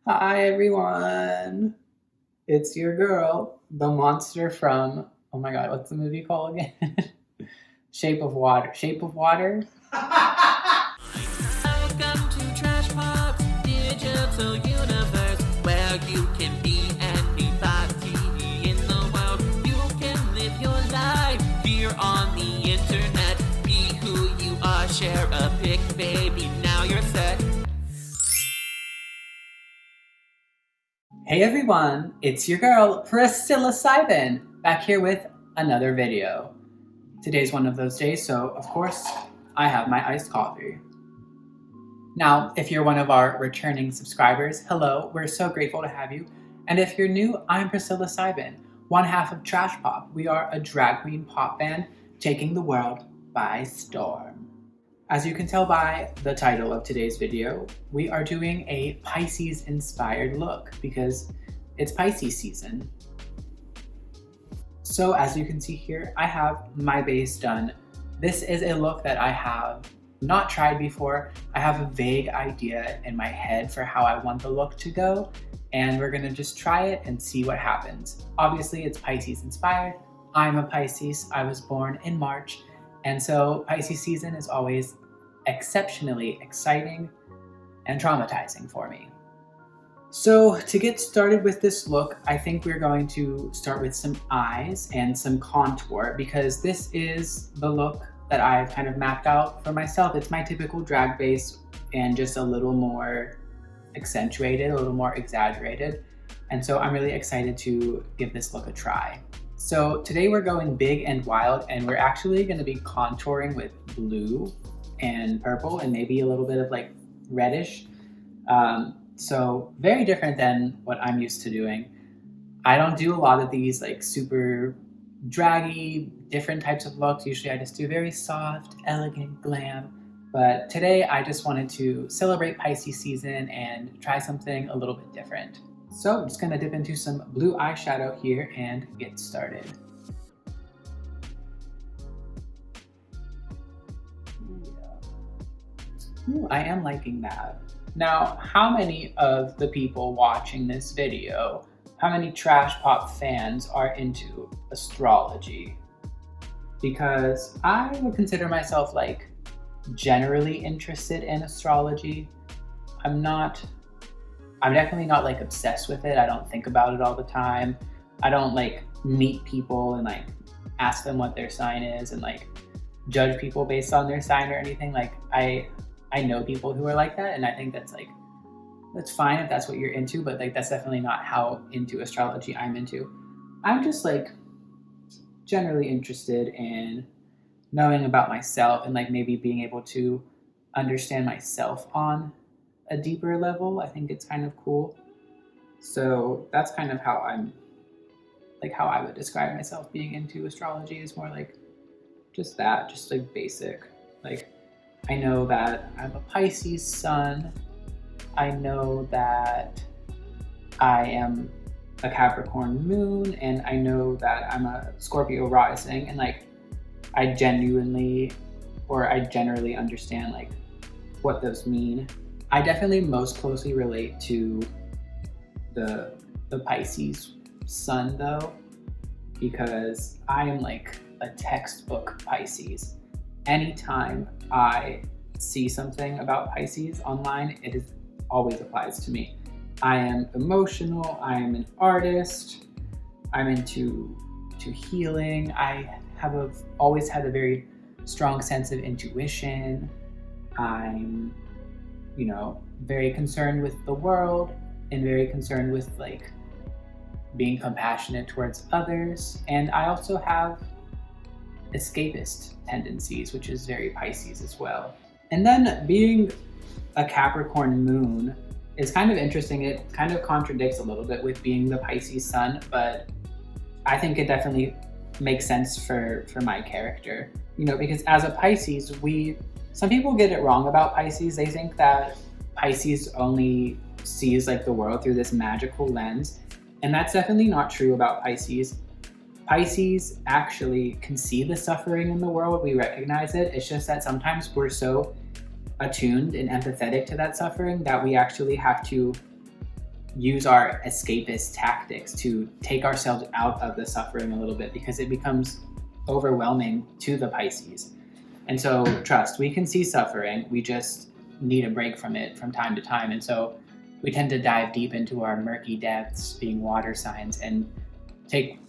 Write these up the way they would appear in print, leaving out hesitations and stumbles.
Hi everyone, it's your girl, the monster from, oh my god, what's the movie called again? Shape of Water. Shape of Water? Welcome to Trash Pop Digital Universe, where you can be anybody in the world. You can live your life here on the internet. Be who you are, share a pic, baby. Now you're set. Hey everyone, it's your girl, Priscilla Cybin, back here with another video. Today's one of those days, so of course, I have my iced coffee. Now, if you're one of our returning subscribers, hello, we're so grateful to have you. And if you're new, I'm Priscilla Cybin, one half of Trash Pop. We are a drag queen pop band taking the world by storm. As you can tell by the title of today's video, we are doing a Pisces-inspired look because it's Pisces season. So as you can see here, I have my base done. This is a look that I have not tried before. I have a vague idea in my head for how I want the look to go, and we're gonna just try it and see what happens. Obviously, it's Pisces inspired. I'm a Pisces. I was born in March, and so Pisces season is always exceptionally exciting and traumatizing for me. So to get started with this look, I think we're going to start with some eyes and some contour because this is the look that I've kind of mapped out for myself. It's my typical drag base and just a little more accentuated, a little more exaggerated. And so I'm really excited to give this look a try. So today we're going big and wild, and we're actually going to be contouring with blue and purple and maybe a little bit of like reddish. So very different than what I'm used to doing. I don't do a lot of these like super draggy, different types of looks. Usually I just do very soft, elegant glam. But today I just wanted to celebrate Pisces season and try something a little bit different. So I'm just gonna dip into some blue eyeshadow here and get started. Ooh, I am liking that. Now, how many of the people watching this video, how many Trash Pop fans are into astrology? Because I would consider myself like generally interested in astrology. I'm definitely not like obsessed with it. I don't think about it all the time. I don't like meet people and like ask them what their sign is and like judge people based on their sign or anything. Like I know people who are like that, and I think that's fine if that's what you're into, but like that's definitely not how into astrology I'm into. I'm just like generally interested in knowing about myself and like maybe being able to understand myself on a deeper level. I think it's kind of cool. So that's kind of how how I would describe myself being into astrology is more like just that, just like basic. Like I know that I'm a Pisces sun. I know that I am a Capricorn moon, and I know that I'm a Scorpio rising, and like I generally understand like what those mean. I definitely most closely relate to the Pisces sun though, because I am like a textbook Pisces. Anytime I see something about Pisces online, always applies to me. I am emotional, I am an artist, I'm into healing, I have always had a very strong sense of intuition. I'm, very concerned with the world and very concerned with like being compassionate towards others. And I also have escapist tendencies, which is very Pisces as well. And then being a Capricorn moon is kind of interesting. It kind of contradicts a little bit with being the Pisces sun, but I think it definitely makes sense for my character. Because as a Pisces, some people get it wrong about Pisces. They think that Pisces only sees like the world through this magical lens, and that's definitely not true about Pisces. Pisces actually can see the suffering in the world. We recognize it. It's just that sometimes we're so attuned and empathetic to that suffering that we actually have to use our escapist tactics to take ourselves out of the suffering a little bit, because it becomes overwhelming to the Pisces. And so trust, we can see suffering, we just need a break from it from time to time. And so we tend to dive deep into our murky depths, being water signs, and seek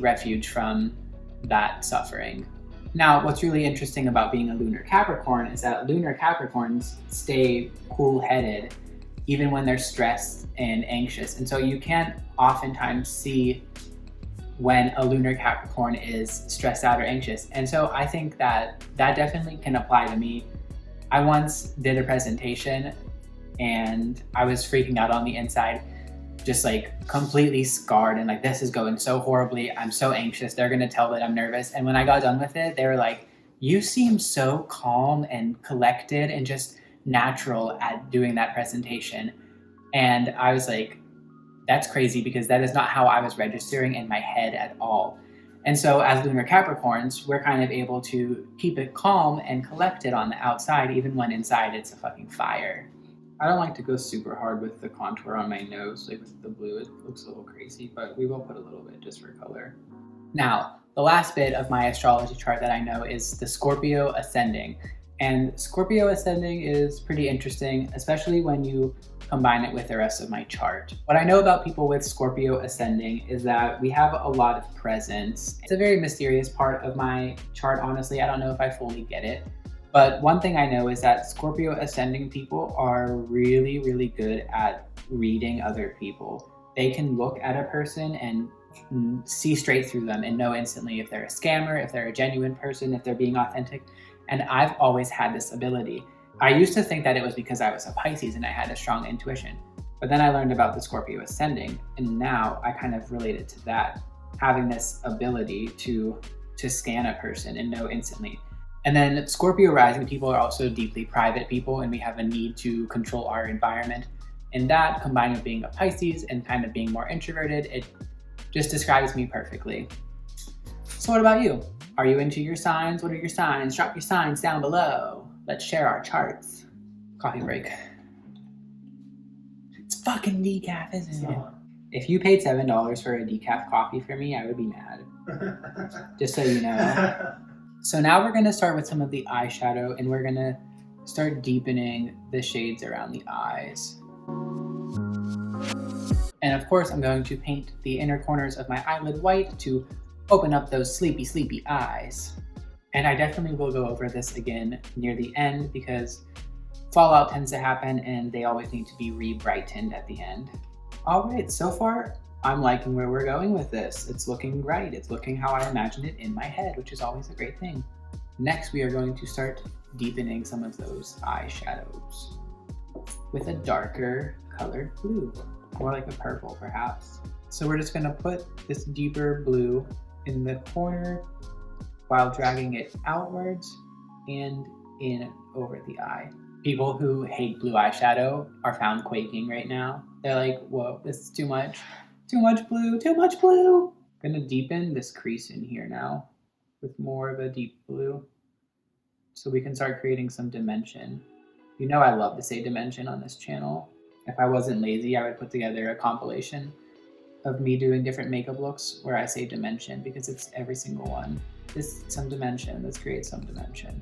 refuge from that suffering. Now, what's really interesting about being a lunar Capricorn is that lunar Capricorns stay cool-headed even when they're stressed and anxious. And so you can't oftentimes see when a lunar Capricorn is stressed out or anxious. And so I think that definitely can apply to me. I once did a presentation and I was freaking out on the inside, just like completely scarred and like, this is going so horribly. I'm so anxious. They're gonna tell that I'm nervous. And when I got done with it, they were like, you seem so calm and collected and just natural at doing that presentation. And I was like, that's crazy, because that is not how I was registering in my head at all. And so as lunar Capricorns, we're kind of able to keep it calm and collected on the outside, even when inside it's a fucking fire. I don't like to go super hard with the contour on my nose, like with the blue, it looks a little crazy, but we will put a little bit just for color. Now, the last bit of my astrology chart that I know is the Scorpio ascending. And Scorpio ascending is pretty interesting, especially when you combine it with the rest of my chart. What I know about people with Scorpio ascending is that we have a lot of presence. It's a very mysterious part of my chart, honestly. I don't know if I fully get it. But one thing I know is that Scorpio ascending people are really, really good at reading other people. They can look at a person and see straight through them and know instantly if they're a scammer, if they're a genuine person, if they're being authentic. And I've always had this ability. I used to think that it was because I was a Pisces and I had a strong intuition. But then I learned about the Scorpio ascending, and now I kind of related to that, having this ability to scan a person and know instantly. And then Scorpio rising people are also deeply private people, and we have a need to control our environment. And that, combined with being a Pisces and kind of being more introverted, it just describes me perfectly. So what about you? Are you into your signs? What are your signs? Drop your signs down below. Let's share our charts. Coffee break. It's fucking decaf, isn't it? If you paid $7 for a decaf coffee for me, I would be mad. Just so you know. So now we're going to start with some of the eyeshadow, and we're going to start deepening the shades around the eyes. And of course, I'm going to paint the inner corners of my eyelid white to open up those sleepy, sleepy eyes. And I definitely will go over this again near the end, because fallout tends to happen and they always need to be re-brightened at the end. All right, so far, I'm liking where we're going with this. It's looking right. It's looking how I imagined it in my head, which is always a great thing. Next, we are going to start deepening some of those eyeshadows with a darker colored blue, more like a purple perhaps. So we're just gonna put this deeper blue in the corner while dragging it outwards and in over the eye. People who hate blue eyeshadow are found quaking right now. They're like, whoa, this is too much. Too much blue, too much blue. I'm gonna deepen this crease in here now with more of a deep blue so we can start creating some dimension. You know I love to say dimension on this channel. If I wasn't lazy, I would put together a compilation of me doing different makeup looks where I say dimension, because it's every single one. This some dimension, let's create some dimension.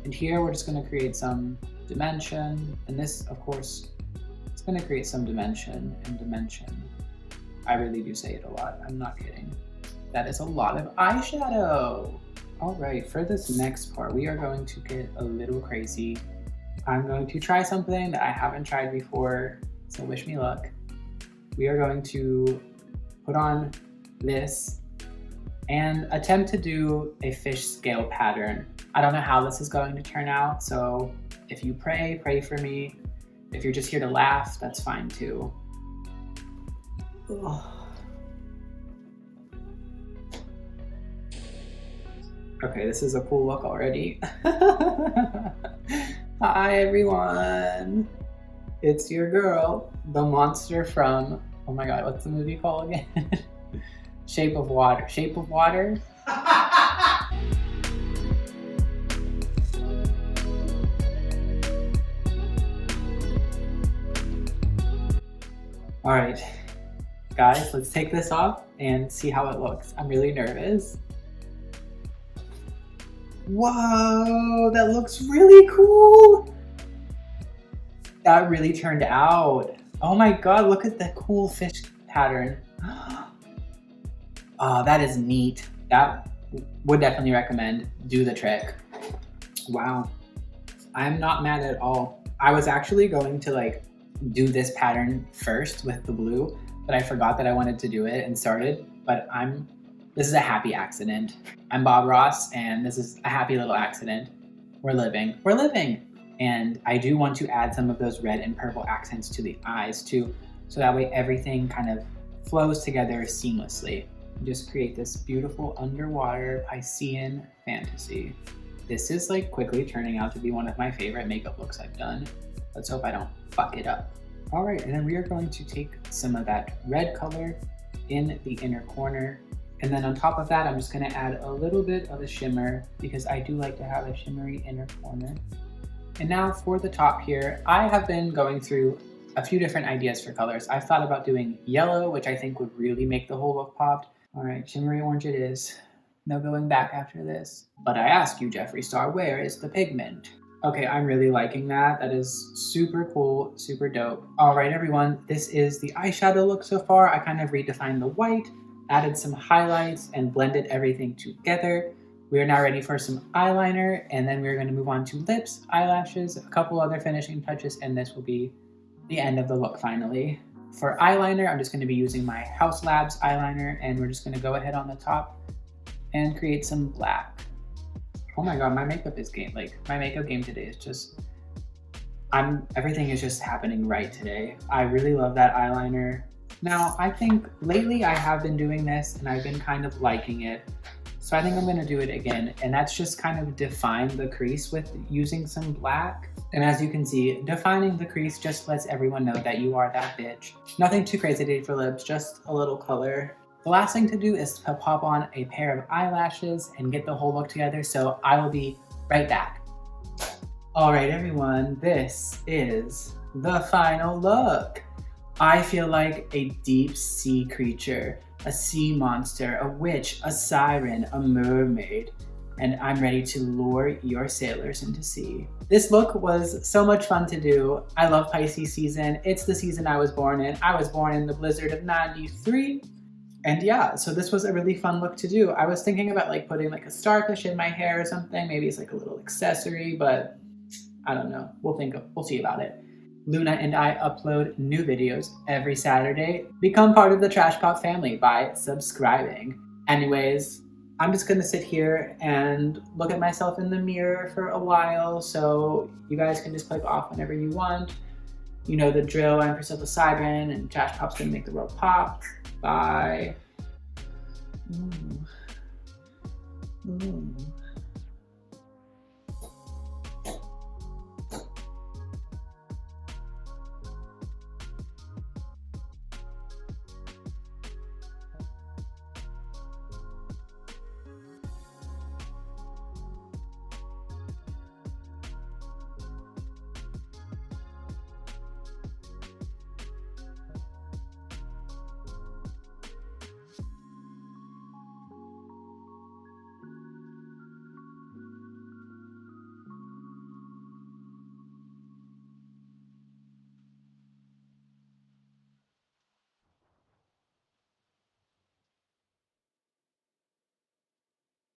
And here we're just gonna create some dimension, and this, of course, it's gonna create some dimension and dimension. I really do say it a lot, I'm not kidding. That is a lot of eyeshadow. All right, for this next part, we are going to get a little crazy. I'm going to try something that I haven't tried before, so wish me luck. We are going to put on this and attempt to do a fish scale pattern. I don't know how this is going to turn out, so if you pray for me. If you're just here to laugh, that's fine too. Ugh. Okay, this is a cool look already. Hi everyone, it's your girl, the monster from, oh my god, what's the movie called again? Shape of Water. Shape of Water? All right, guys, let's take this off and see how it looks. I'm really nervous. Whoa, that looks really cool. That really turned out. Oh my God, look at the cool fish pattern. Oh, that is neat. That would definitely recommend. Do the trick. Wow. I'm not mad at all. I was actually going to like do this pattern first with the blue, but I forgot that I wanted to do it and started, but this is a happy accident. I'm Bob Ross and this is a happy little accident. We're living. And I do want to add some of those red and purple accents to the eyes too, so that way everything kind of flows together seamlessly. Just create this beautiful underwater Piscean fantasy. This is like quickly turning out to be one of my favorite makeup looks I've done. Let's hope I don't fuck it up. All right, and then we are going to take some of that red color in the inner corner. And then on top of that, I'm just gonna add a little bit of a shimmer because I do like to have a shimmery inner corner. And now for the top here, I have been going through a few different ideas for colors. I've thought about doing yellow, which I think would really make the whole look popped. All right, shimmery orange it is. No going back after this. But I ask you, Jeffree Star, where is the pigment? Okay, I'm really liking that. That is super cool, super dope. All right, everyone, this is the eyeshadow look so far. I kind of redefined the white, added some highlights, and blended everything together. We are now ready for some eyeliner, and then we're going to move on to lips, eyelashes, a couple other finishing touches, and this will be the end of the look finally. For eyeliner, I'm just going to be using my House Labs eyeliner, and we're just going to go ahead on the top and create some black. Oh my God, my makeup game today is just, everything is just happening right today. I really love that eyeliner. Now, I think lately I have been doing this and I've been kind of liking it. So I think I'm gonna do it again, and that's just kind of define the crease with using some black. And as you can see, defining the crease just lets everyone know that you are that bitch. Nothing too crazy today for lips, just a little color. The last thing to do is to pop on a pair of eyelashes and get the whole look together, so I will be right back. All right, everyone, this is the final look. I feel like a deep sea creature, a sea monster, a witch, a siren, a mermaid, and I'm ready to lure your sailors into sea. This look was so much fun to do. I love Pisces season. It's the season I was born in. I was born in the blizzard of '93. And yeah, so this was a really fun look to do. I was thinking about like putting like a starfish in my hair or something. Maybe it's like a little accessory, but I don't know. We'll see about it. Luna and I upload new videos every Saturday. Become part of the Trash Pop family by subscribing. Anyways, I'm just gonna sit here and look at myself in the mirror for a while, so you guys can just click off whenever you want. You know the drill. I'm Priscilla Cybin, and Trash Pop's gonna make the world pop. Bye. Ooh. Ooh.